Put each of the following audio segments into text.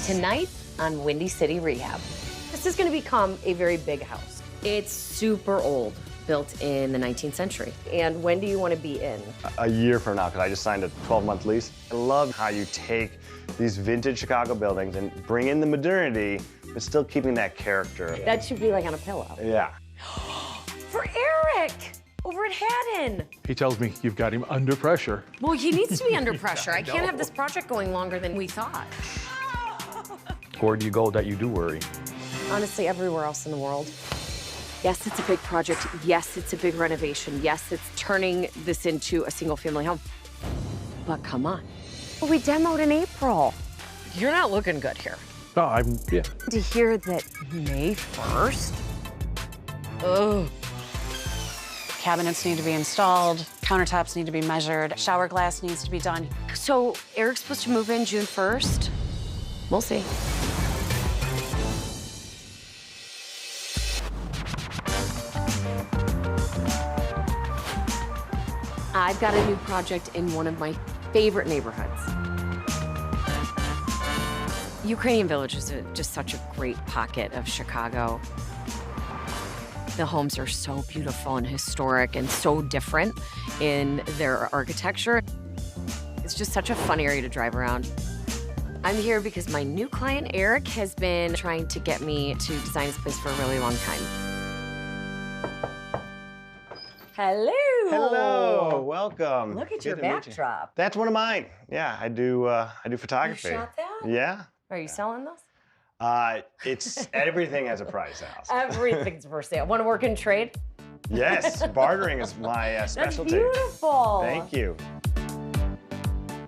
Tonight on Windy City Rehab. This is going to become a very big house. It's super old, built in the 19th century. And when do you want to be in? A year from now, because I just signed a 12-month lease. I love how you take these vintage Chicago buildings and bring in the modernity, but still keeping that character. That should be like on a pillow. Yeah. For Eric, over at Haddon. He tells me you've got him under pressure. Well, he needs to be under pressure. I can't have this project going longer than we thought. Where do you go that you do worry? Honestly, everywhere else in the world. Yes, it's a big project. Yes, it's a big renovation. Yes, it's turning this into a single-family home. But come on. Well, we demoed in April. You're not looking good here. Oh, yeah. To hear that May 1st? Ugh. Cabinets need to be installed, countertops need to be measured, shower glass needs to be done. So Eric's supposed to move in June 1st? We'll see. I've got a new project in one of my favorite neighborhoods. Ukrainian Village is just such a great pocket of Chicago. The homes are so beautiful and historic and so different in their architecture. It's just such a fun area to drive around. I'm here because my new client, Eric, has been trying to get me to design his place for a really long time. Hello. Hello, welcome. Look at Good your to meet you. backdrop. That's one of mine. Yeah, I do photography. You shot that? Yeah. Are you selling those? It's everything has a price, Alice. Everything's for sale. Want to work in trade? Yes, bartering is my specialty. That's beautiful. Thank you.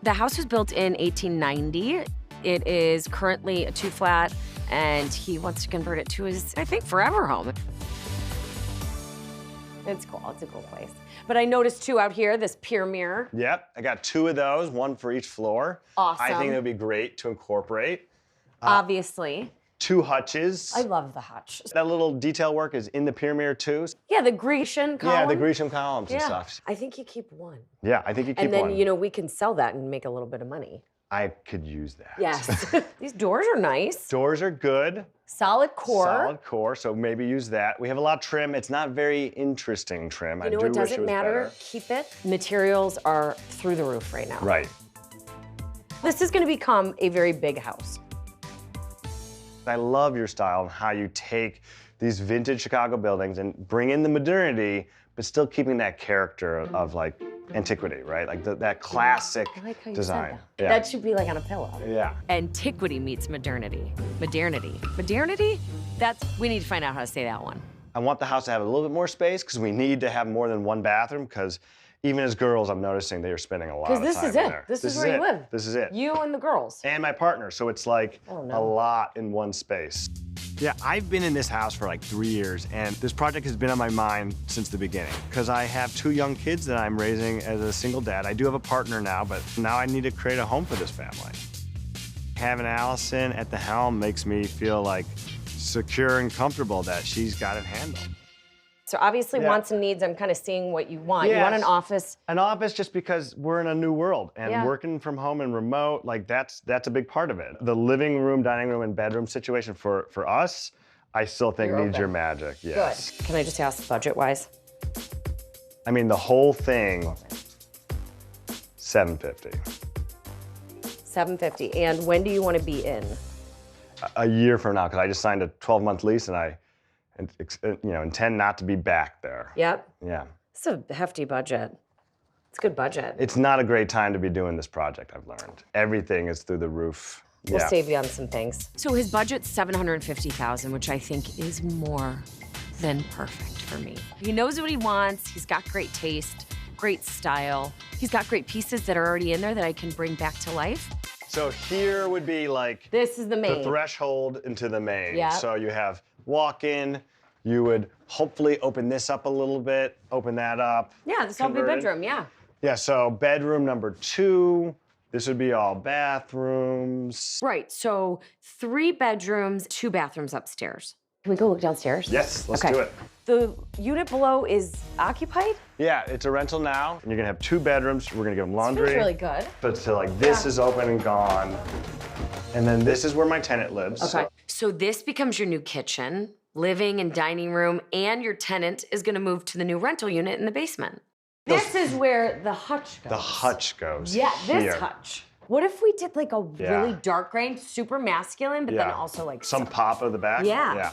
The house was built in 1890. It is currently a 2-flat, and he wants to convert it to his, I think, forever home. It's cool. It's a cool place. But I noticed, too, out here, this pier mirror. Yep, I got 2 of those, one for each floor. Awesome. I think that would be great to incorporate. Obviously. 2 hutches. I love the hutch. That little detail work is in the pier mirror, too. Yeah, the Grecian column. Yeah, the Grecian columns and Yeah. stuff. I think you keep one. Yeah, I think you keep And then, one. you know, we can sell that and make a little bit of money. I could use that. Yes. These doors are nice. Doors are good. Solid core. Solid core, so maybe use that. We have a lot of trim. It's not very interesting trim. You know what doesn't matter? Keep it. Materials are through the roof right now. Right. This is going to become a very big house. I love your style and how you take these vintage Chicago buildings and bring in the modernity, but still keeping that character of like antiquity, right? Like that classic I like how you design. said that. That should be like on a pillow. Yeah. Antiquity meets modernity. Modernity. Modernity? We need to find out how to say that one. I want the house to have a little bit more space because we need to have more than one bathroom because even as girls, I'm noticing they are spending a lot of time Because this is in it. there. This is where you live. This is it. You and the girls. And my partner, so it's like Oh, a no. lot in one space. Yeah, I've been in this house for like 3 years, and this project has been on my mind since the beginning because I have 2 young kids that I'm raising as a single dad. I do have a partner now, but now I need to create a home for this family. Having Allison at the helm makes me feel like secure and comfortable that she's got it handled. So obviously Yeah. wants and needs, I'm kind of seeing what you want. You want an Yes. office. An office just because we're in a new world and Yeah. working from home and remote, like that's a big part of it. The living room, dining room, and bedroom situation for us, I still think You're needs open. your magic, yes. Good. Can I just ask budget-wise? I mean, the whole thing, $750. $750. And when do you want to be in? A year from now, because I just signed a 12-month lease and I intend not to be back there. Yep. Yeah. It's a hefty budget. It's a good budget. It's not a great time to be doing this project, I've learned. Everything is through the roof. We'll Yeah. save you on some things. So his budget's $750,000, which I think is more than perfect for me. He knows what he wants. He's got great taste, great style. He's got great pieces that are already in there that I can bring back to life. So here would be like This is the main. the threshold into the main. Yeah. So you have walk-in. You would hopefully open this up a little bit, open that up. Yeah, this will be a convert it. bedroom, yeah. Yeah, so bedroom number 2. This would be all bathrooms. Right, so 3 bedrooms, 2 bathrooms upstairs. Can we go look downstairs? Yes, let's Okay. do it. The unit below is occupied? Yeah, it's a rental now, and you're gonna have 2 bedrooms. We're gonna give them laundry. Feels really good. But so like this Yeah. is open and gone. And then this is where my tenant lives. Okay. So this becomes your new kitchen, living and dining room, and your tenant is gonna move to the new rental unit in the basement. This is where the hutch goes. The hutch goes Yeah, here. this hutch. What if we did like a really dark green, super masculine, but then also like some pop of the back? Yeah.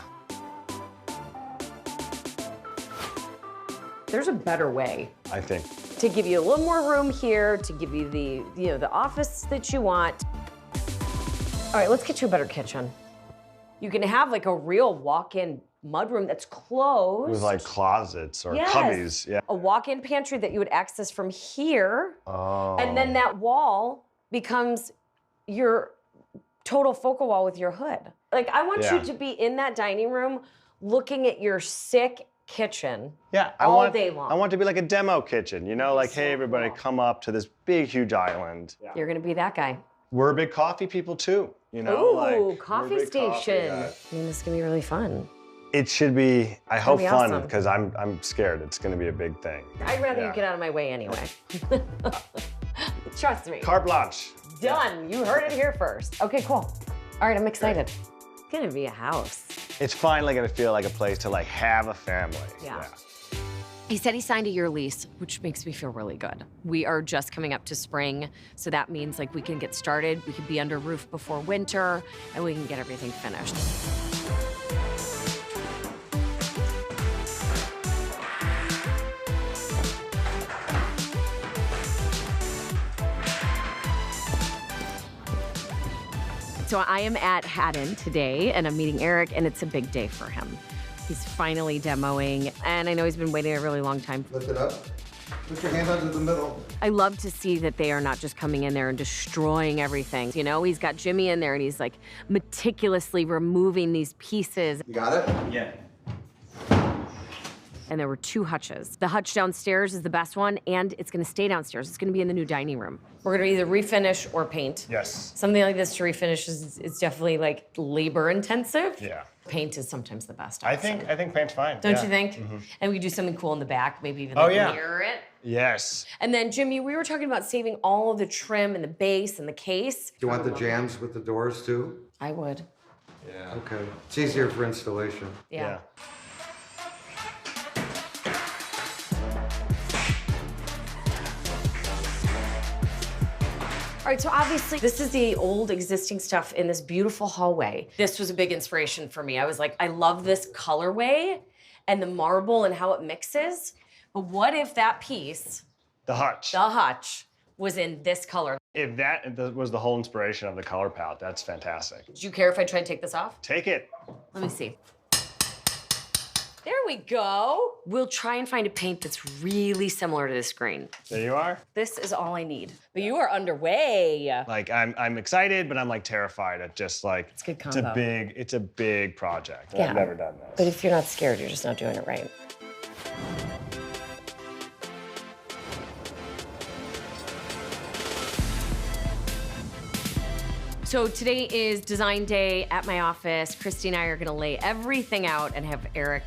There's a better way I think. to give you a little more room here, to give you the, the office that you want. All right, let's get you a better kitchen. You can have like a real walk-in mudroom that's closed. With like closets or cubbies. Yeah. A walk-in pantry that you would access from here. Oh. And then that wall becomes your total focal wall with your hood. Like, I want you to be in that dining room looking at your sick kitchen all day long. I want it to be like a demo kitchen, you know, like, hey, everybody, come up to this big, huge island. Yeah. You're gonna be that guy. We're big coffee people too, you know? Ooh, like, coffee station. I mean, this is gonna be really fun. It should be, I hope, be fun, awesome. because I'm scared it's gonna be a big thing. I'd rather you get out of my way anyway. Trust me. Carte blanche. Done. You heard it here first. Okay, cool. All right, I'm excited. It's gonna be a house. It's finally gonna feel like a place to like have a family. Yeah. He said he signed a year lease, which makes me feel really good. We are just coming up to spring, so that means like we can get started, we can be under roof before winter, and we can get everything finished. So I am at Haddon today, and I'm meeting Eric, and it's a big day for him. He's finally demoing, and I know he's been waiting a really long time. Lift it up. Put your hand under the middle. I love to see that they are not just coming in there and destroying everything. You know, he's got Jimmy in there, and he's like meticulously removing these pieces. You got it? Yeah. And there were 2 hutches. The hutch downstairs is the best one, and it's gonna stay downstairs. It's gonna be in the new dining room. We're gonna either refinish or paint. Yes. Something like this to refinish is definitely like labor intensive. Yeah. Paint is sometimes the best I option. think paint's fine. Don't yeah. you think? And we do something cool in the back, maybe even Oh, like yeah. mirror it. Yes. And then Jimmy, we were talking about saving all of the trim and the base and the case. Do you want the jambs with the doors too? I would. Yeah. Okay. It's easier for installation. Yeah. All right, so obviously this is the old existing stuff in this beautiful hallway. This was a big inspiration for me. I was like, I love this colorway and the marble and how it mixes. But what if that piece, The hutch. the hutch, was in this color? If that was the whole inspiration of the color palette, that's fantastic. Do you care if I try to take this off? Take it. Let me see. There we go. We'll try and find a paint that's really similar to this green. There you are. This is all I need. But you are underway. Like I'm excited, but I'm like terrified at just like It's a good it's combo. a big project. Yeah. I've never done this. But if you're not scared, you're just not doing it right. So today is design day at my office. Christy and I are gonna lay everything out and have Eric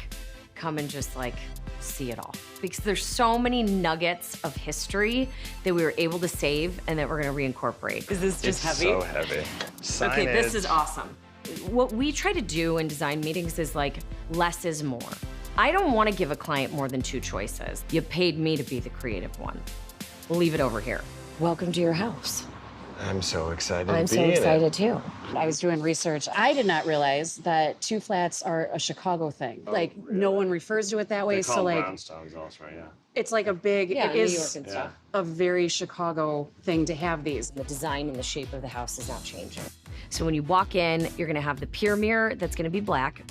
come and just like see it all. Because there's so many nuggets of history that we were able to save and that we're gonna reincorporate. Is this just It's heavy? so heavy. Okay, this Signage. is awesome. What we try to do in design meetings is like, less is more. I don't want to give a client more than 2 choices. You paid me to be the creative one. We'll leave it over here. Welcome to your house. I'm so excited. I'm to so be in it. excited too. I was doing research. I did not realize that 2 flats are a Chicago thing. Like, no one refers to it that way. They So, call like, brownstones also, yeah. it's like a big, Yeah, it New is York and stuff. a very Chicago thing to have these. The design and the shape of the house is not changing. So when you walk in, you're gonna have the pier mirror that's gonna be black.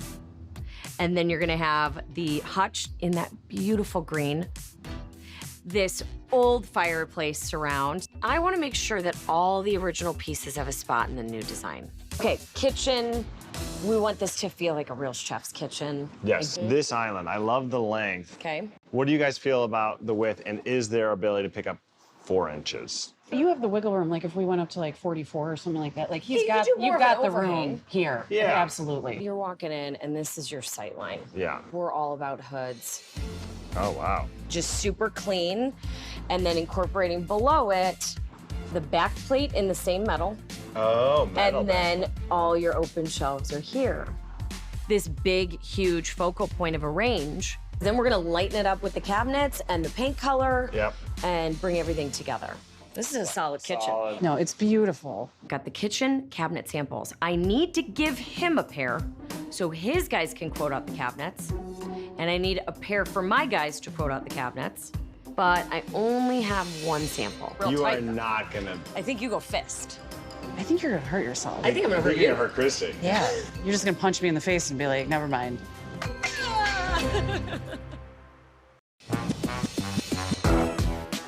And then you're gonna have the hutch in that beautiful green. This old fireplace surround. I wanna make sure that all the original pieces have a spot in the new design. Okay, kitchen. We want this to feel like a real chef's kitchen. Yes, this island, I love the length. Okay. What do you guys feel about the width, and is there ability to pick up 4 inches? You have the wiggle room, like if we went up to like 44 or something like that. Like you could do more you've of got an the overhang. room here. Yeah. Absolutely. You're walking in and this is your sight line. Yeah. We're all about hoods. Oh, wow. Just super clean. And then incorporating below it the back plate in the same metal. Oh, metal. And then all your open shelves are here. This big, huge focal point of a range. Then we're gonna lighten it up with the cabinets and the paint color. Yep. And bring everything together. This is a solid kitchen. No, it's beautiful. Got the kitchen cabinet samples. I need to give him a pair so his guys can quote out the cabinets. And I need a pair for my guys to quote out the cabinets. But I only have one sample. Real You tight. are not gonna. I think you go fist. I think you're gonna hurt yourself. I think I'm gonna hurt You're you. gonna hurt Christy. Yeah. You're just gonna punch me in the face and be like, never mind.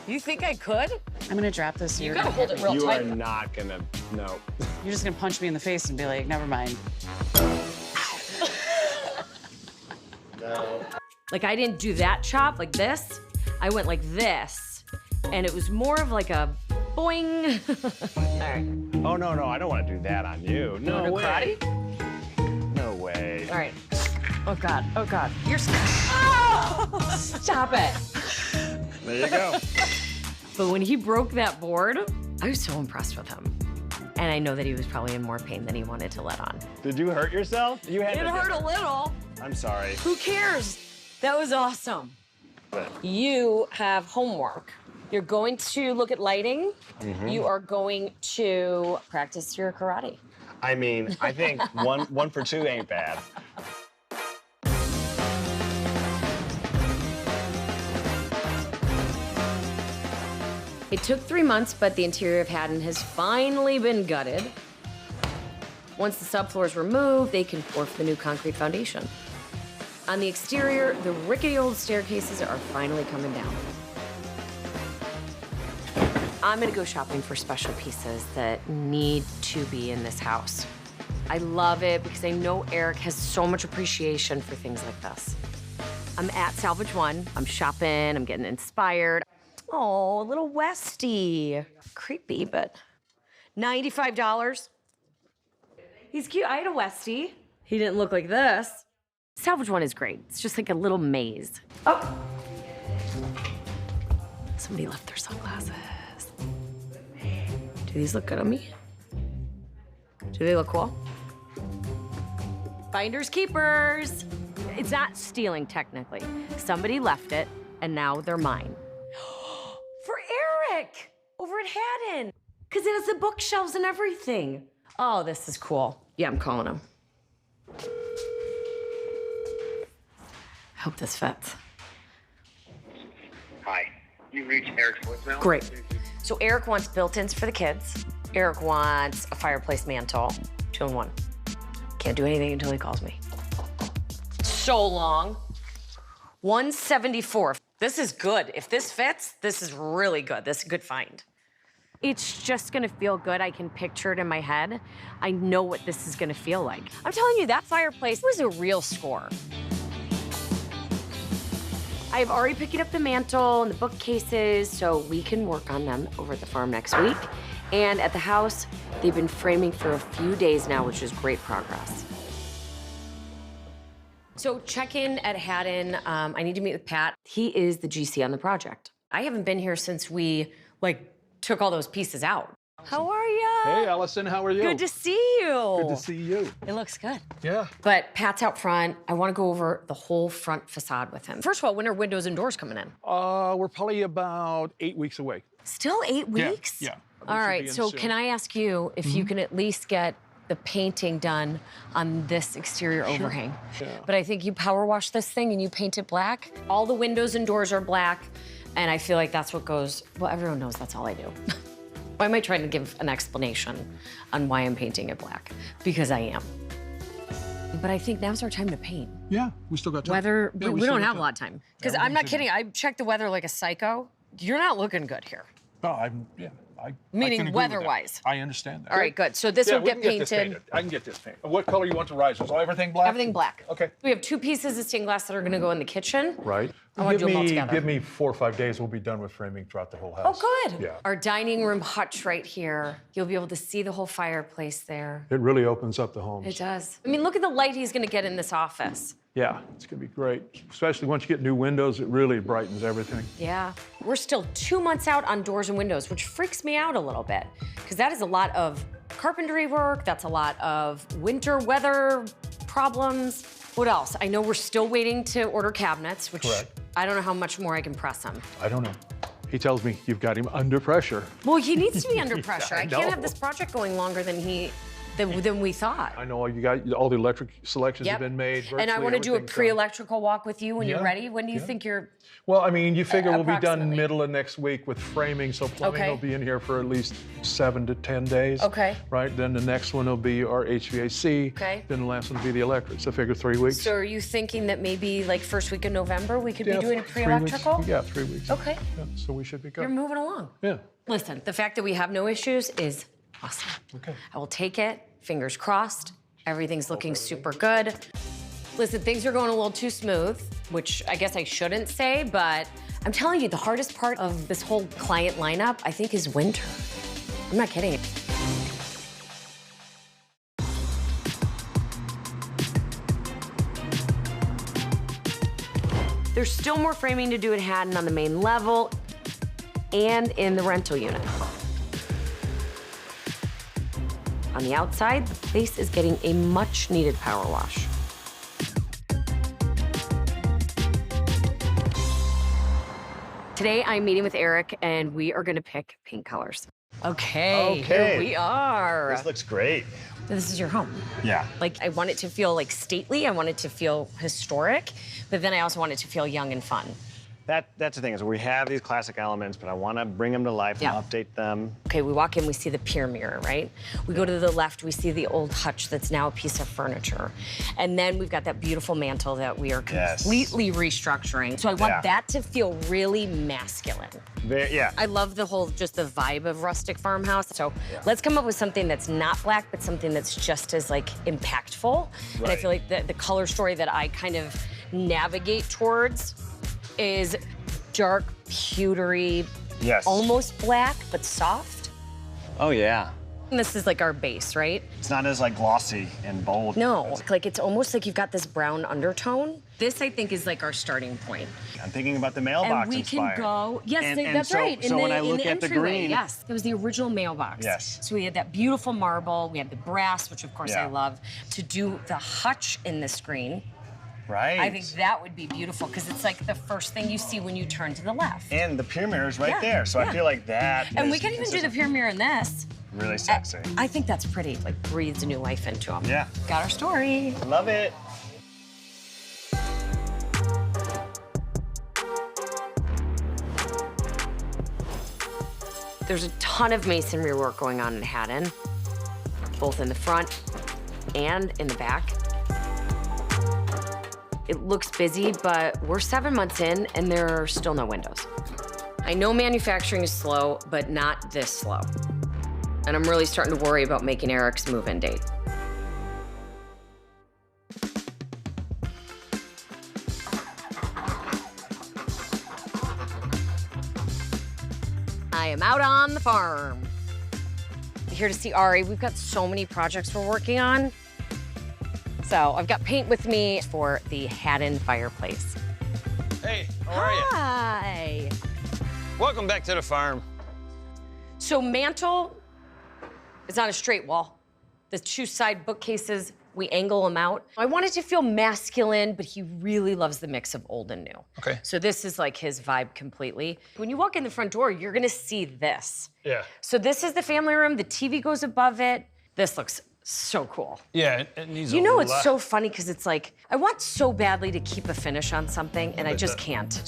You think I could? I'm gonna drop this. You gotta hold it real You tight. are not gonna. No. You're just gonna punch me in the face and be like, never mind. No. Like I didn't do that chop like this. I went like this. And it was more of like a boing. All right. Oh no, I don't want to do that on you. No wanna do way. karate? No way. All right. Oh God, oh God. You're oh! Stop it. There you go. But when he broke that board, I was so impressed with him. And I know that he was probably in more pain than he wanted to let on. Did you hurt yourself? You had It to hurt a little. I'm sorry. Who cares? That was awesome. You have homework. You're going to look at lighting. You are going to practice your karate. I mean, I think one for two ain't bad. It took 3 months, but the interior of Haddon has finally been gutted. Once the subfloors were moved, they can pour for the new concrete foundation. On the exterior, the rickety old staircases are finally coming down. I'm gonna go shopping for special pieces that need to be in this house. I love it because I know Eric has so much appreciation for things like this. I'm at Salvage One. I'm shopping, I'm getting inspired. Oh, a little Westie. Creepy, but $95. He's cute. I had a Westie. He didn't look like this. Salvage One is great. It's just like a little maze. Oh. Somebody left their sunglasses. Do these look good on me? Do they look cool? Finders keepers. It's not stealing technically. Somebody left it and now they're mine. For Eric, over at Haddon. Because it has the bookshelves and everything. Oh, this is cool. Yeah, I'm calling him. I hope this fits. Hi, you've reached Eric's voicemail. Great. So Eric wants built-ins for the kids. Eric wants a fireplace mantle, 2-in-1. Can't do anything until he calls me. So long. $174. This is good. If this fits, this is really good. This is a good find. It's just gonna feel good. I can picture it in my head. I know what this is gonna feel like. I'm telling you, that fireplace was a real score. I've already picked up the mantle and the bookcases, so we can work on them over at the farm next week. And at the house, they've been framing for a few days now, which is great progress. So check in at Haddon. I need to meet with Pat. He is the GC on the project. I haven't been here since we, took all those pieces out. How are ya? Hey, Allison, how are you? Good to see you. Good to see you. It looks good. Yeah. But Pat's out front. I want to go over the whole front facade with him. First of all, when are windows and doors coming in? We're probably about 8 weeks away. Still 8 weeks? Yeah. All right, so can I ask you if you can at least get the painting done on this exterior overhang? Yeah. But I think you power wash this thing and you paint it black. All the windows and doors are black, and I feel like that's what goes, well, everyone knows that's all I do. I might try to give an explanation on why I'm painting it black, because I am. But I think now's our time to paint. Yeah, we still got time. Weather, Yeah, we still don't got have a lot of time. Because Yeah, I'm not we kidding, I checked the weather like a psycho. You're not looking good here. Oh, I Meaning can agree with that. weather-wise. I understand that. All right, good. So this Yeah, will we get can get this painted. painted. I can get this painted. What color you want the risers? Oh, everything black? Everything black. Okay. We have 2 pieces of stained glass that are gonna go in the kitchen. Right. I wanna do them all together. Give me 4 or 5 days. We'll be done with framing throughout the whole house. Oh, good. Yeah. Our dining room hutch right here. You'll be able to see the whole fireplace there. It really opens up the homes. It does. I mean, look at the light he's gonna get in this office. Yeah, it's gonna be great. Especially once you get new windows, it really brightens everything. Yeah. We're still 2 months out on doors and windows, which freaks me out a little bit, because that is a lot of carpentry work. That's a lot of winter weather problems. What else? I know we're still waiting to order cabinets, which Correct. I don't know how much more I can press him. I don't know. He tells me you've got him under pressure. Well, he needs to be under pressure. I I can't have know. this project going longer than we thought. I know you got all the electric selections Yep. have been made. And I virtually want to do a everything's done. pre-electrical walk with you when you're Yeah, ready. When do you yeah. think you're? Well, I mean, you figure we'll be done Approximately. middle of next week with framing, so plumbing Okay. will be in here for at least 7 to 10 days. Okay. Right, then the next one will be our HVAC. Okay. Then the last one will be the electric, so figure 3 weeks. So are you thinking that maybe like first week of November we could be doing a 3 weeks. pre-electrical? Yeah, 3 weeks. Okay. Yeah, so we should be good. You're moving along. Yeah, Listen, the fact that we have no issues is awesome. okay. I will take it. Fingers crossed. Everything's looking super good. Listen, things are going a little too smooth, which I guess I shouldn't say, but I'm telling you, the hardest part of this whole client lineup, I think, is winter. I'm not kidding. There's still more framing to do at Haddon on the main level and in the rental unit. On the outside, the place is getting a much-needed power wash. Today, I'm meeting with Eric, and we are gonna pick paint colors. Okay, here we are. This looks great. This is your home. Yeah. Like, I want it to feel like stately, I want it to feel historic, but then I also want it to feel young and fun. That's the thing, is we have these classic elements, but I want to bring them to life Yeah. and update them. Okay, we walk in, we see the pier mirror, right? We go to the left, we see the old hutch that's now a piece of furniture. And then we've got that beautiful mantle that we are Yes. completely restructuring. So I want Yeah. that to feel really masculine. Yeah. I love the whole, just the vibe of rustic farmhouse. So let's come up with something that's not black, but something that's just as like impactful. And I Right. feel like the color story that I kind of navigate towards is dark, pewtery, Yes. almost black, but soft. Oh, yeah. And this is like our base, right? It's not as like glossy and bold. No, like it's almost like you've got this brown undertone. This, I think, is like our starting point. I'm thinking about the mailbox And we inspired. can go, yes, And that's so, right. So when I look in at the entryway, green, yes, it was the original mailbox. Yes. So we had that beautiful marble, we had the brass, which of course I Yeah. love. To do the hutch in this green, right? I think that would be beautiful because it's like the first thing you see when you turn to the left. And the pier mirror is right Yeah, there, so yeah. I feel like that. And is we can even do the consistent. pier mirror in this. Really sexy. I think that's pretty, like breathes new life into them. Yeah. Got our story. Love it. There's a ton of masonry work going on in Haddon, both in the front and in the back. It looks busy, but we're 7 months in and there are still no windows. I know manufacturing is slow, but not this slow. And I'm really starting to worry about making Eric's move-in date. I am out on the farm. Here to see Ari. We've got so many projects we're working on. So I've got paint with me for the Haddon fireplace. Hey, how are you? Hi. Welcome back to the farm. So mantle is on a straight wall. The two side bookcases, we angle them out. I want it to feel masculine, but he really loves the mix of old and new. Okay. So this is like his vibe completely. When you walk in the front door, you're gonna see this. Yeah. So this is the family room, the TV goes above it. This looks so cool. Yeah, it needs You a know, lot. it's so funny because it's like, I want so badly to keep a finish on something and I just can't.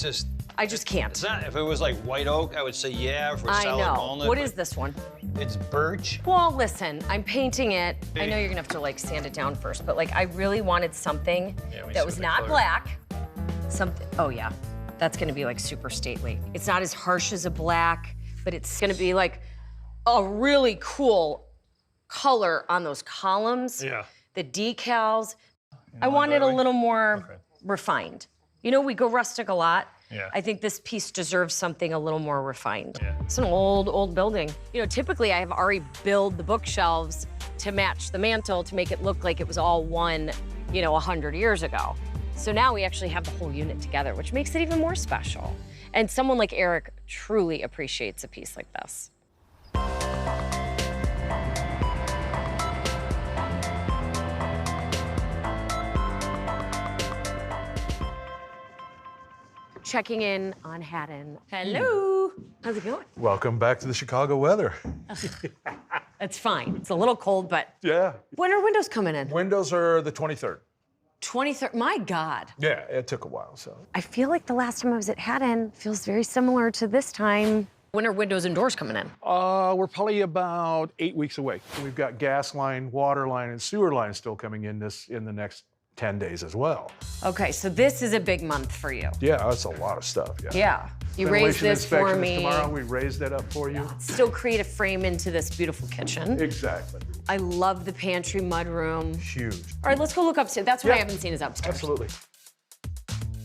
I just can't. It's not, if it was like white oak, I would say yeah, for I solid know. walnut. What but is this one? It's birch. Well, listen, I'm painting it. I know you're gonna have to like sand it down first, but like I really wanted something Yeah, we that see was the not color. black. Something, oh yeah, that's gonna be like super stately. It's not as harsh as a black, but it's gonna be like a really cool color on those columns. Yeah. The decals. I want it a little more refined. You know, we go rustic a lot. Yeah. I think this piece deserves something a little more refined. Yeah. It's an old building. You know, typically I have Ari build the bookshelves to match the mantle to make it look like it was all one, you know, 100 years ago. So now we actually have the whole unit together, which makes it even more special. And someone like Eric truly appreciates a piece like this. Checking in on Haddon. Hello. How's it going? Welcome back to the Chicago weather. It's fine. It's a little cold, but Yeah. when are windows coming in? Windows are the 23rd. 23rd. My God. Yeah, it took a while, so. I feel like the last time I was at Haddon feels very similar to this time. When are windows and doors coming in? We're probably about 8 weeks away. We've got gas line, water line, and sewer line still coming in the next 10 days as well. Okay, so this is a big month for you. Yeah, that's a lot of stuff, yeah. Yeah. You raised Ventilation this for inspection is me. tomorrow. We raised that up for you. Still create a frame into this beautiful kitchen. Exactly. I love the pantry mudroom. Huge. All right, let's go look upstairs. That's what I Yeah. haven't seen is upstairs. Absolutely.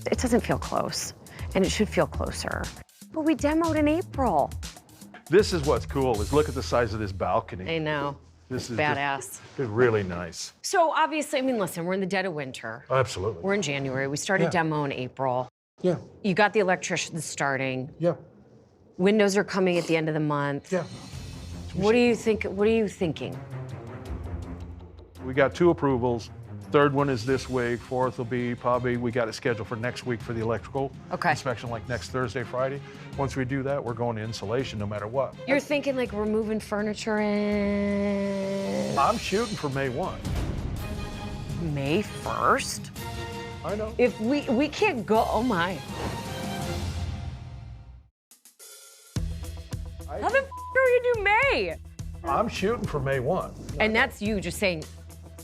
It doesn't feel close, and it should feel closer. But we demoed in April. This is what's cool, is look at the size of this balcony. I know. This is Badass. It's really nice. So obviously, I mean, listen, we're in the dead of winter. Absolutely. We're in January. We started Yeah. demo in April. Yeah, You got the electricians starting. yeah, Windows are coming at the end of the month. yeah. What do you think? What are you thinking? We got 2 approvals. Third one is this week. Fourth will be probably, we got it scheduled for next week for the electrical Okay. inspection, like next Thursday, Friday. Once we do that, we're going to insulation no matter what. You're thinking like we're moving furniture in I'm shooting for May 1. May 1st? I know. If we can't go, oh my. How the f are we gonna do May? I'm shooting for May 1. And that's you just saying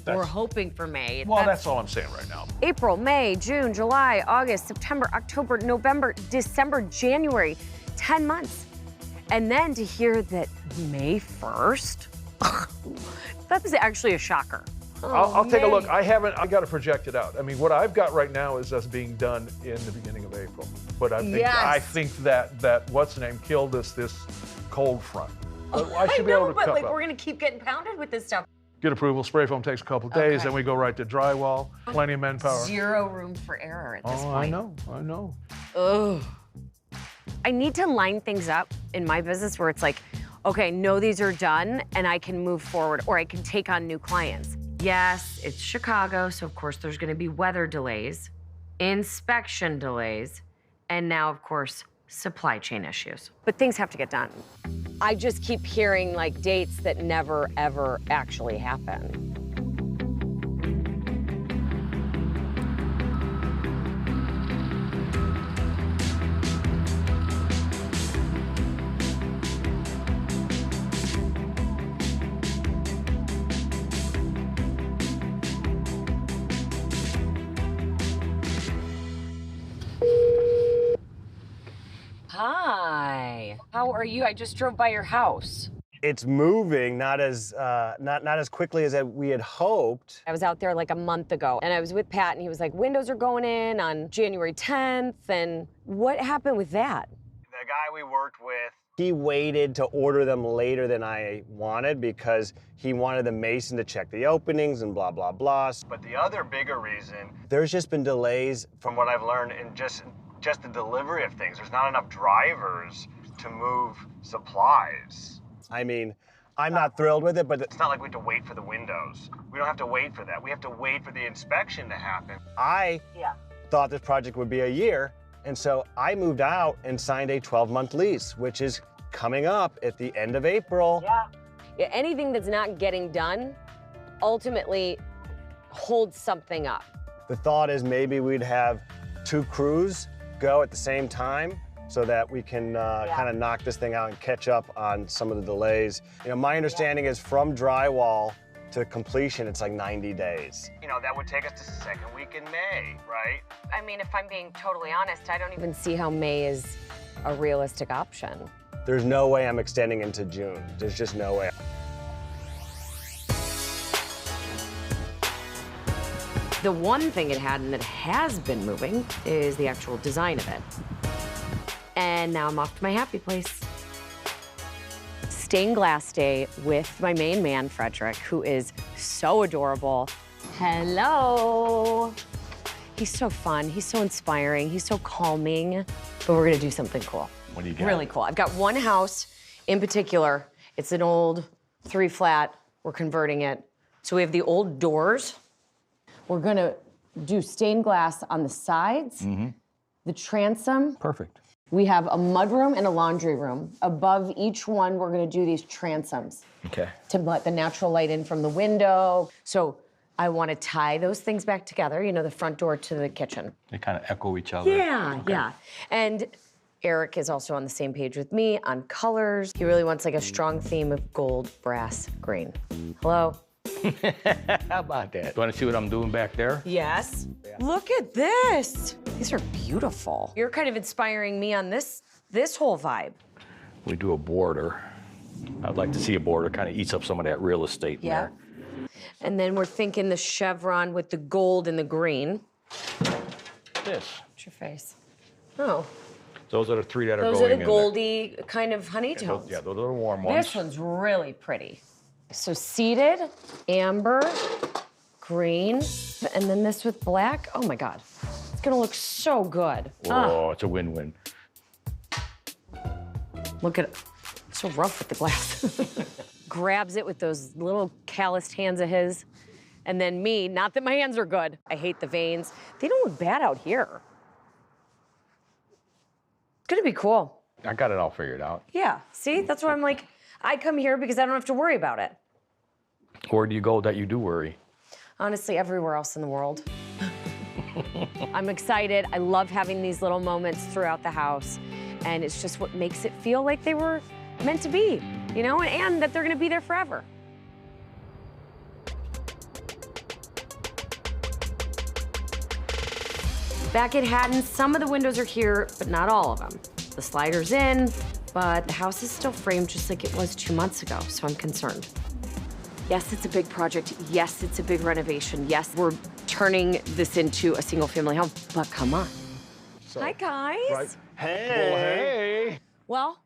we're That's- hoping for May. Well, that's all I'm saying right now. April, May, June, July, August, September, October, November, December, January, 10 months. And then to hear that May 1st, that is actually a shocker. I'll take a May. look. I got to project it out. I mean, what I've got right now is us being done in the beginning of April. But I Yes. think that what's the name killed us this cold front. But I should be know, able to but cup like up. we're gonna keep getting pounded with this stuff. Get approval. Spray foam takes a couple of days. Okay. Then we go right to drywall. Plenty of manpower. Zero room for error at this Oh, point. I know. Ugh. I need to line things up in my business where it's like, okay, no, these are done and I can move forward or I can take on new clients. Yes, it's Chicago, so of course there's gonna be weather delays, inspection delays, and now, of course, supply chain issues. But things have to get done. I just keep hearing like dates that never, ever actually happen. Hi, how are you? I just drove by your house. It's moving, not as quickly as we had hoped. I was out there like a month ago and I was with Pat and he was like, windows are going in on January 10th. And what happened with that? The guy we worked with, he waited to order them later than I wanted because he wanted the mason to check the openings and blah, blah, blah. But the other bigger reason, there's just been delays from what I've learned in just the delivery of things. There's not enough drivers to move supplies. I mean, I'm not thrilled with it, but it's not like we have to wait for the windows. We don't have to wait for that. We have to wait for the inspection to happen. I thought this project would be a year, and so I moved out and signed a 12-month lease, which is coming up at the end of April. Yeah, anything that's not getting done ultimately holds something up. The thought is maybe we'd have 2 crews go at the same time so that we can kind of knock this thing out and catch up on some of the delays. You know, my understanding is from drywall to completion, it's like 90 days. You know, that would take us to the second week in May, right? I mean, if I'm being totally honest, I don't even see how May is a realistic option. There's no way I'm extending into June. There's just no way. The one thing it had and that has been moving is the actual design of it. And now I'm off to my happy place. Stained glass day with my main man, Frederick, who is so adorable. Hello. He's so fun. He's so inspiring. He's so calming. But we're gonna do something cool. What do you got? Really cool. I've got one house in particular. It's an old 3-flat. We're converting it. So we have the old doors. We're gonna do stained glass on the sides, the transom. Perfect. We have a mudroom and a laundry room. Above each one, we're gonna do these transoms Okay. to let the natural light in from the window. So I wanna tie those things back together, you know, the front door to the kitchen. They kind of echo each other. Yeah, yeah. And Eric is also on the same page with me on colors. He really wants like a strong theme of gold, brass, green. Hello? How about that? You want to see what I'm doing back there? Yes. Look at this. These are beautiful. You're kind of inspiring me on this whole vibe. We do a border. I'd like to see a border kind of eats up some of that real estate in Yeah. there. And then we're thinking the chevron with the gold and the green. This. What's your face? Oh, Those are the three that are those going are in the there. goldy kind of honey tones. Yeah, those are the warm ones. This one's really pretty. So seated, amber, green, and then this with black. Oh my God. It's gonna look so good. Oh, it's a win-win. Look at it. It's so rough with the glass. Grabs it with those little calloused hands of his. And then me, not that my hands are good. I hate the veins. They don't look bad out here. It's gonna be cool. I got it all figured out. Yeah, see, that's why I'm like, I come here because I don't have to worry about it. Where do you go that you do worry? Honestly, everywhere else in the world. I'm excited. I love having these little moments throughout the house. And it's just what makes it feel like they were meant to be, you know, and that they're gonna be there forever. Back at Haddon, some of the windows are here, but not all of them. The slider's in, but the house is still framed just like it was 2 months ago, so I'm concerned. Yes, it's a big project. Yes, it's a big renovation. Yes, we're turning this into a single-family home, but come on. So, Hi, guys. right. Hey. Well, hey. Well,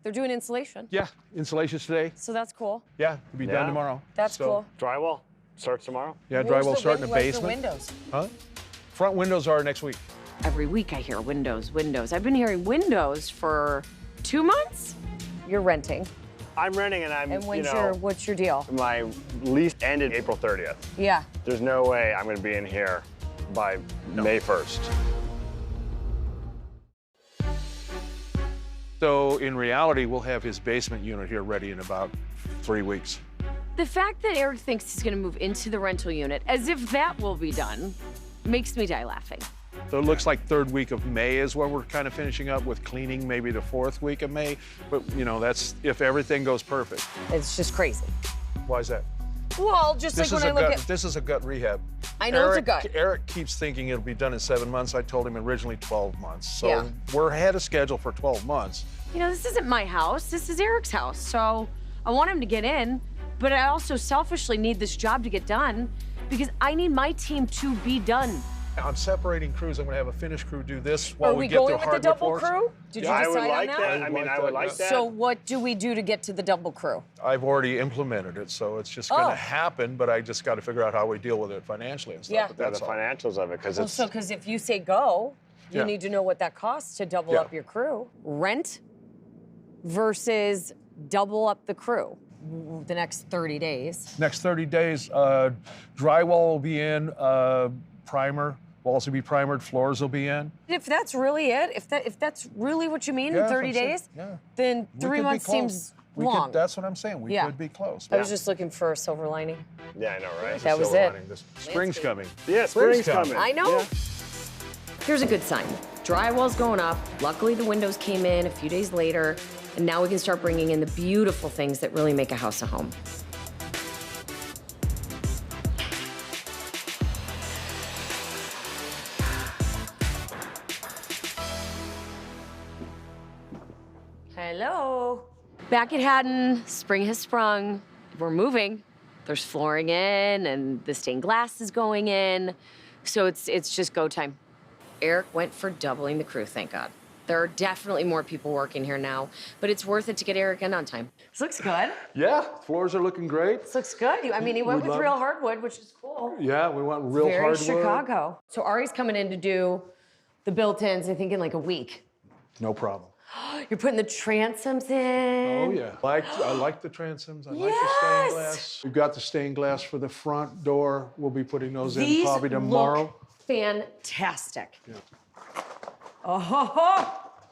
they're doing insulation, Yeah, installation's today. so that's cool. Yeah, it'll be done Yeah. tomorrow. That's So, cool. Drywall starts tomorrow. Yeah, drywall starting in the Where's basement. the windows? Huh? Front windows are next week. Every week I hear windows, windows. I've been hearing windows for 2 months. You're renting. I'm renting and I'm, And when's you know, what's your deal? my lease ended April 30th. Yeah. There's no way I'm gonna be in here by May 1st. So in reality, we'll have his basement unit here ready in about 3 weeks. The fact that Eric thinks he's gonna move into the rental unit, as if that will be done, makes me die laughing. So it looks like 3rd week of May is when we're kind of finishing up with cleaning, maybe the 4th week of May. But, you know, that's if everything goes perfect. It's just crazy. Why is that? Well, just This like is when I a look gut. at, This is a gut rehab. I know it's a gut. Eric keeps thinking it'll be done in 7 months. I told him originally 12 months. So Yeah. we're ahead of schedule for 12 months. you know, this isn't my house, this is Eric's house. So I want him to get in, but I also selfishly need this job to get done because I need my team to be done. I'm separating crews. I'm going to have a finished crew do this while Are we we get going their with the hardwood double floors. crew? Did you Yeah, decide I would on like that? that. I mean, I would like that. So what do we do to get to the double crew? I've already implemented it, so it's just going Oh. to happen, but I just got to figure out how we deal with it financially and stuff. Yeah. But Yeah, that's the all. financials of it, because Well, it's so because if you say go, you Yeah. need to know what that costs to double Yeah. up your crew. Rent versus double up the crew the next 30 days. Next 30 days, drywall will be in, primer. Walls will be primered, floors will be in. If that's really it, if that's really what you mean Yeah, in 30 that's what I'm days, saying. Yeah. then We 3 could be months close. seems We long. Could, that's what I'm saying. We Yeah. could be close. I was just looking for a silver lining. yeah, I know, right? That was Silver it. lining. This spring's coming. Yeah, spring's coming. coming. I know. Yeah. Here's a good sign. Drywall's going up. Luckily, the windows came in a few days later, and now we can start bringing in the beautiful things that really make a house a home. Hello. Back at Haddon, spring has sprung. We're moving. There's flooring in, and the stained glass is going in. So it's just go time. Eric went for doubling the crew, thank God. There are definitely more people working here now, but it's worth it to get Eric in on time. This looks good. Yeah, floors are looking great. This looks good. I mean, he went We with love real it. hardwood, which is cool. Yeah, we want real Very hardwood. Chicago. So Ari's coming in to do the built-ins, I think, in like a week. No problem. You're putting the transoms in. Oh yeah, I like the transoms. I like the Yes! stained glass. We've got the stained glass for the front door. We'll be putting those in These probably tomorrow. look fantastic. Yeah. Oh, ho, ho.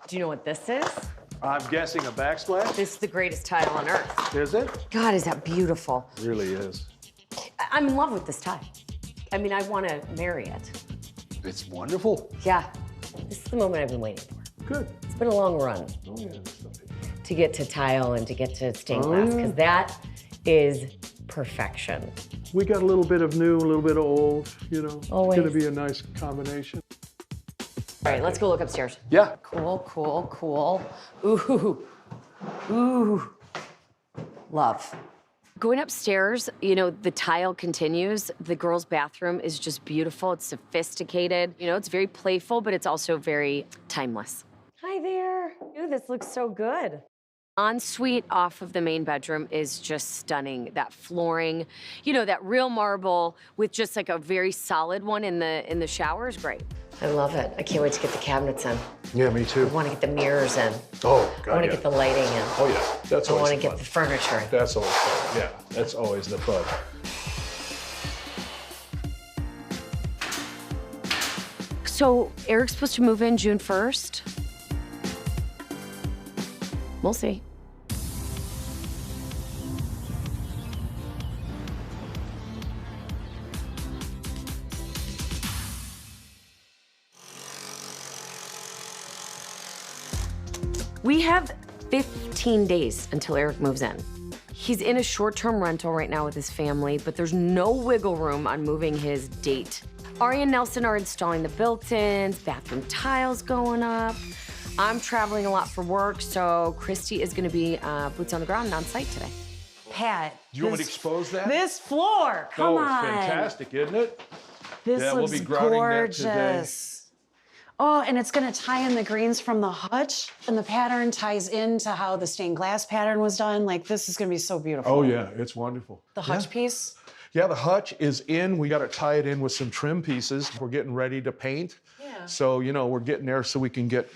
Do you know what this is? I'm guessing a backsplash. This is the greatest tile on earth. Is it? God, is that beautiful. It really is. I'm in love with this tile. I mean, I want to marry it. It's wonderful. Yeah, this is the moment I've been waiting for. Good. It's been a long run Oh yeah. to get to tile and to get to stained Oh, glass, yeah. because that is perfection. We got a little bit of new, a little bit of old. You know, Always. It's gonna be a nice combination. All right, let's go look upstairs. Yeah. Cool, cool, cool. Ooh, ooh, love. Going upstairs, you know, the tile continues. The girls' bathroom is just beautiful. It's sophisticated. You know, it's very playful, but it's also very timeless. Hi there. Ooh, this looks so good. Ensuite off of the main bedroom is just stunning. That flooring, you know, that real marble with just like a very solid one in the shower is great. I love it. I can't wait to get the cabinets in. Yeah, me too. I want to get the mirrors in. Oh God. I want to yeah. get the lighting in. Oh yeah, that's I always want to fun. get the furniture in. That's always fun. Yeah, that's always the fun. So Eric's supposed to move in June 1st. We'll see. We have 15 days until Eric moves in. He's in a short-term rental right now with his family, but there's no wiggle room on moving his date. Ari and Nelson are installing the built-ins, bathroom tiles going up. I'm traveling a lot for work, so Christy is gonna be boots on the ground and on site today. Pat. Do you want me to expose that? This floor, come Oh, on. it's fantastic, isn't it? This Yeah, we'll looks be grouting that today. gorgeous. Oh, and it's gonna tie in the greens from the hutch, and the pattern ties into how the stained glass pattern was done. Like, this is gonna be so beautiful. Oh yeah, it's wonderful. The hutch piece? Yeah, the hutch is in. We got to tie it in with some trim pieces. We're getting ready to paint. Yeah. So, you know, we're getting there so we can get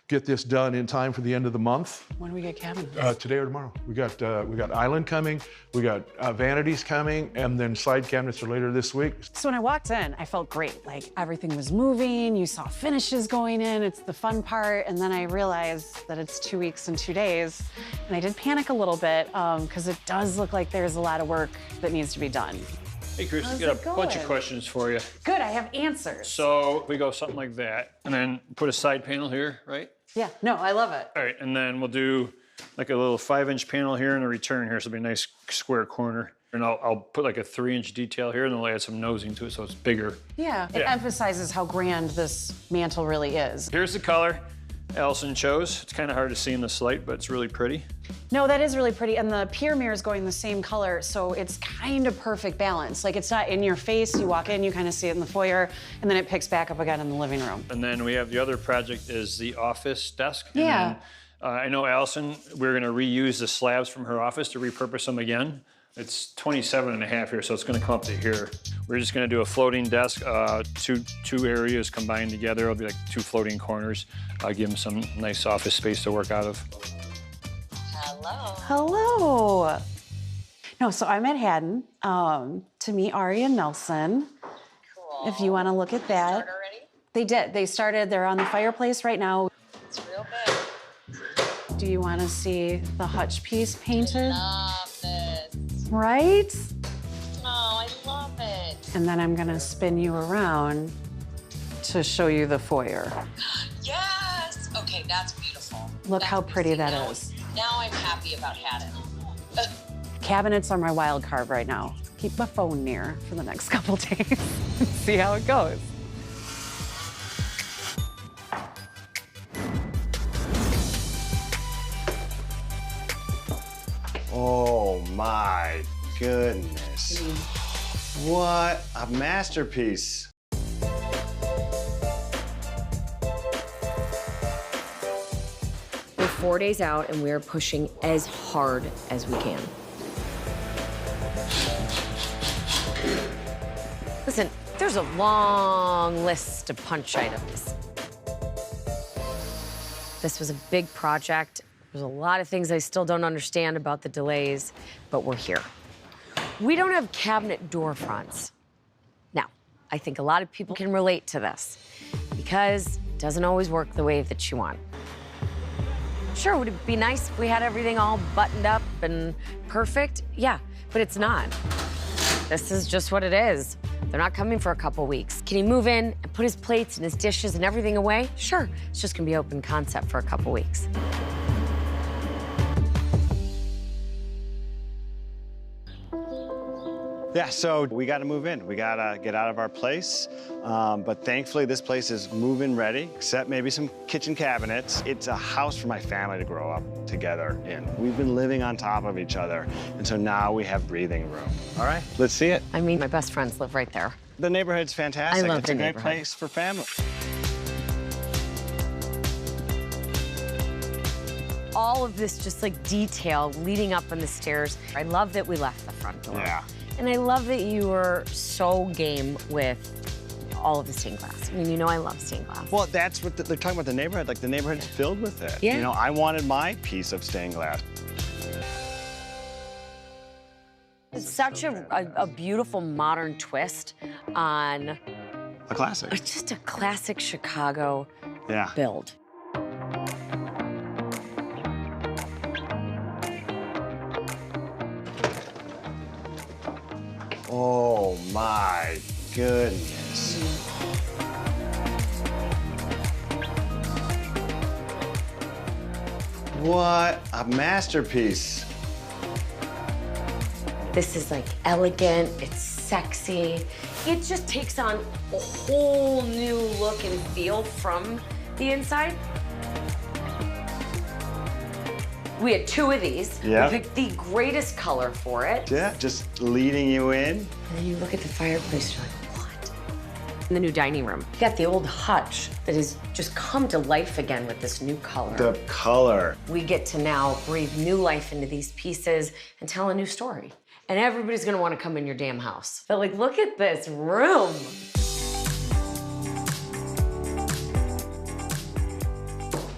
this done in time for the end of the month. When do we get cabinets? Today or tomorrow. We got island coming, we got vanities coming, and then side cabinets are later this week. So when I walked in, I felt great. Like, everything was moving, you saw finishes going in, it's the fun part, and then I realized that it's 2 weeks and 2 days, and I did panic a little bit, because it does look like there's a lot of work that needs to be done. Hey, Chris, How's got it a bunch of going? questions for you. Good, I have answers. So we go something like that, and then put a side panel here, right? Yeah, no, I love it. All right, and then we'll do like a little 5-inch panel here and a return here, so it'll be a nice square corner. And I'll put like a 3-inch detail here, and then we'll add some nosing to it so it's bigger. Yeah, it Yeah. emphasizes how grand this mantle really is. Here's the color Allison chose. It's kind of hard to see in this light, but it's really pretty. No, that is really pretty, and the pier mirror is going the same color, so it's kind of perfect balance. Like, it's not in your face, you walk in, you kind of see it in the foyer, and then it picks back up again in the living room. And then we have the other project is the office desk. Yeah. And then, I know Allison, we're gonna reuse the slabs from her office to repurpose them again. It's 27.5 here, so it's gonna come up to here. We're just gonna do a floating desk, two areas combined together. It'll be like 2 floating corners. Give them some nice office space to work out of. Hello. No, so I'm at Haddon to meet Ari and Nelson. Cool. If you want to look at that. Start already? They did. They started. They're on the fireplace right now. It's real big. Do you want to see the hutch piece painted? Love this. Right? Oh, I love it. And then I'm going to spin you around to show you the foyer. Yes. Okay, that's beautiful. Look how pretty that now, is. Now I'm happy about Haddon. Cabinets are my wild card right now. Keep my phone near for the next couple days and see how it goes. Oh my goodness. What a masterpiece. 4 days out, and we're pushing as hard as we can. Listen, there's a long list of punch items. This was a big project. There's a lot of things I still don't understand about the delays, but we're here. We don't have cabinet door fronts. Now, I think a lot of people can relate to this because it doesn't always work the way that you want. Sure, would it be nice if we had everything all buttoned up and perfect? Yeah, but it's not. This is just what it is. They're not coming for a couple weeks. Can he move in and put his plates and his dishes and everything away? Sure, it's just gonna be open concept for a couple weeks. Yeah, so we got to move in. We got to get out of our place. But thankfully, this place is move-in ready, except maybe some kitchen cabinets. It's a house for my family to grow up together in. We've been living on top of each other, and so now we have breathing room. All right, let's see it. I mean, my best friends live right there. The neighborhood's fantastic. I love it's the a great neighborhood. place for family. All of this just like detail leading up on the stairs. I love that we left the front door. Yeah. And I love that you were so game with all of the stained glass. I mean, you know I love stained glass. Well, that's what they're talking about the neighborhood. Like, the neighborhood's filled with it. Yeah. You know, I wanted my piece of stained glass. It's such a beautiful modern twist on A classic. just a classic Chicago Yeah. build. Oh, my goodness. What a masterpiece. This is like elegant, it's sexy. It just takes on a whole new look and feel from the inside. We had 2 of these. Yeah. We picked the greatest color for it. Yeah, just leading you in. And then you look at the fireplace, you're like, what? In the new dining room, you got the old hutch that has just come to life again with this new color. The color. We get to now breathe new life into these pieces and tell a new story. And everybody's gonna wanna come in your damn house. But like, look at this room.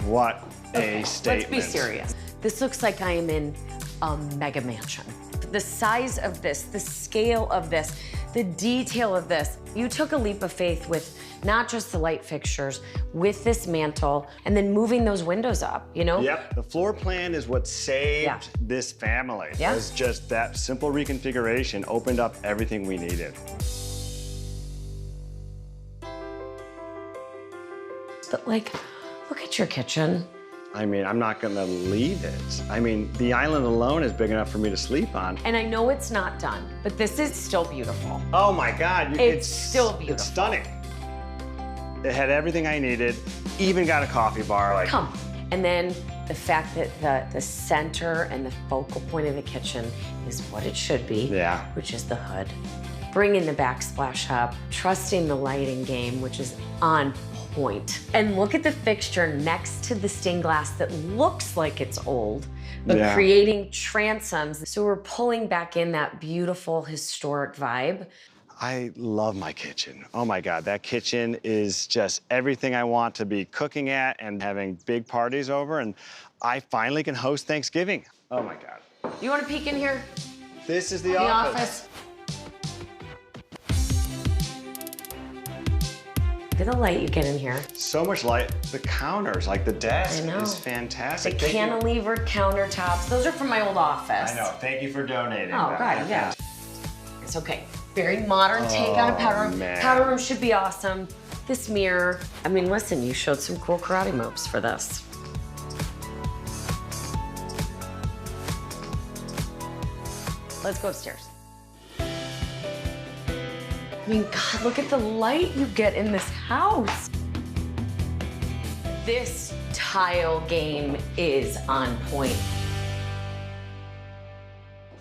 What a statement. Let's be serious. This looks like I am in a mega mansion. The size of this, the scale of this, the detail of this. You took a leap of faith with not just the light fixtures, with this mantle, and then moving those windows up, you know? Yep, the floor plan is what saved Yeah. this family. Yeah. It was just that simple reconfiguration opened up everything we needed. But like, look at your kitchen. I mean, I'm not gonna leave it. I mean, the island alone is big enough for me to sleep on. And I know it's not done, but this is still beautiful. Oh my God, It's still beautiful. It's stunning. It had everything I needed, even got a coffee bar. Like, Come. And then the fact that the center and the focal point of the kitchen is what it should be, Yeah. which is the hood. Bringing the backsplash up, trusting the lighting game, which is on point. And look at the fixture next to the stained glass that looks like it's old, but Yeah. creating transoms. So we're pulling back in that beautiful historic vibe. I love my kitchen. Oh my God, that kitchen is just everything I want to be cooking at and having big parties over, and I finally can host Thanksgiving. Oh my God. You want to peek in here? This is the The office. office. Look at the light you get in here. So much light. The counters, like the desk, I know. is The fantastic. Thank you. cantilevered countertops. Those are from my old office. I know. Thank you for donating. Oh, that. God, yeah. It's okay. Very modern take on a powder room. man. Powder room should be awesome. This mirror. I mean, listen, you showed some cool karate moves for this. Let's go upstairs. I mean, God, look at the light you get in this house. This tile game is on point.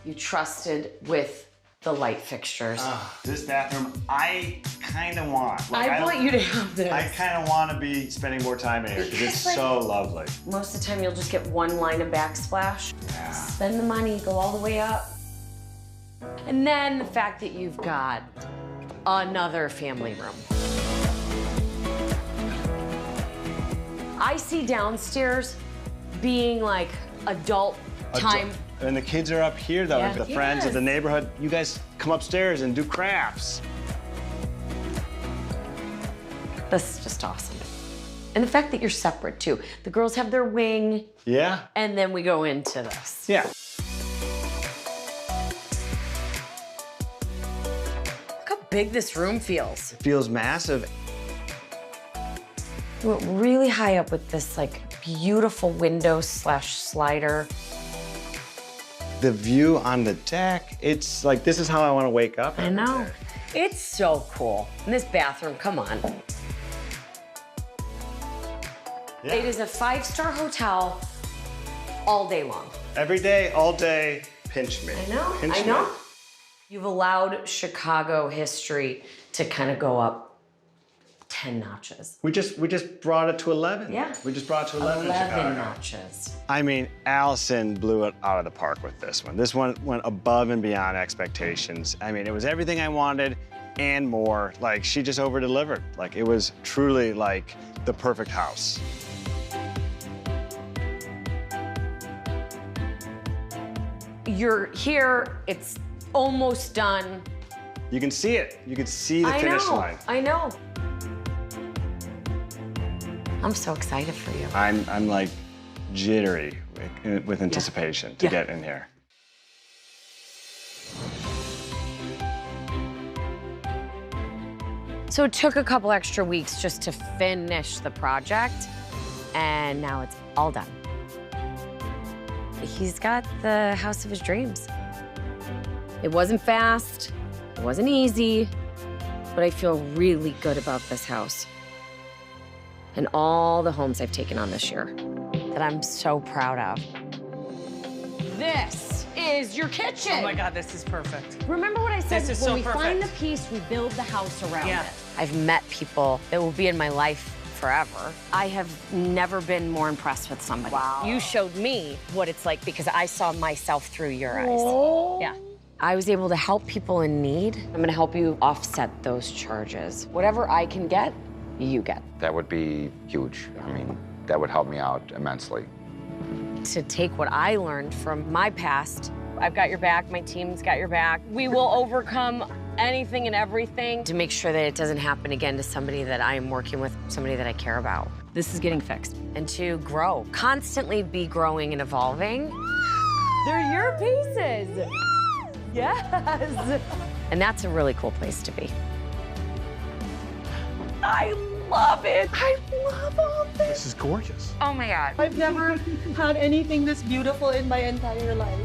You trusted with the light fixtures. This bathroom, I kind of want. I want you to have this. I kind of want to be spending more time in here because it's so lovely. Most of the time, you'll just get one line of backsplash. Yeah. Spend the money, go all the way up. And then the fact that you've got another family room. I see downstairs being like adult time. And the kids are up here, though. Yeah. The friends of the neighborhood. You guys come upstairs and do crafts. This is just awesome. And the fact that you're separate, too. The girls have their wing. Yeah. And then we go into this. Yeah. Look how big this room feels. It feels massive. We went really high up with this, like, beautiful window / slider. The view on the deck, it's like, this is how I want to wake up. I know. It's so cool. And this bathroom, come on. Yeah. It is a 5-star hotel all day long. Every day, all day, pinch me. I know, Pinch I know. me. You've allowed Chicago history to kind of go up 10 notches. We just brought it to 11. Yeah. We just brought it to 11 in Chicago. 11 notches. I mean, Allison blew it out of the park with this one. This one went above and beyond expectations. I mean, it was everything I wanted and more. Like, she just over-delivered. Like, it was truly like the perfect house. You're here, it's almost done. You can see it. You can see the finish line. I know. I'm so excited for you. I'm like jittery with anticipation to get in here. So it took a couple extra weeks just to finish the project, and now it's all done. He's got the house of his dreams. It wasn't fast, it wasn't easy, but I feel really good about this house and all the homes I've taken on this year that I'm so proud of. This is your kitchen. Oh my God, this is perfect. Remember what I said? This is when so we find the perfect. piece, we build the house around Yeah. it. I've met people that will be in my life forever. I have never been more impressed with somebody. Wow. You showed me what it's like because I saw myself through your eyes. Oh. Yeah. I was able to help people in need. I'm gonna help you offset those charges. Whatever I can get, you get. That would be huge. I mean, that would help me out immensely. To take what I learned from my past, I've got your back, my team's got your back. We will overcome anything and everything to make sure that it doesn't happen again to somebody that I am working with, somebody that I care about. This is getting fixed. And to grow, constantly be growing and evolving. They're your pieces. Yes. And that's a really cool place to be. I love it. I love all this. This is gorgeous. Oh my God. I've never had anything this beautiful in my entire life.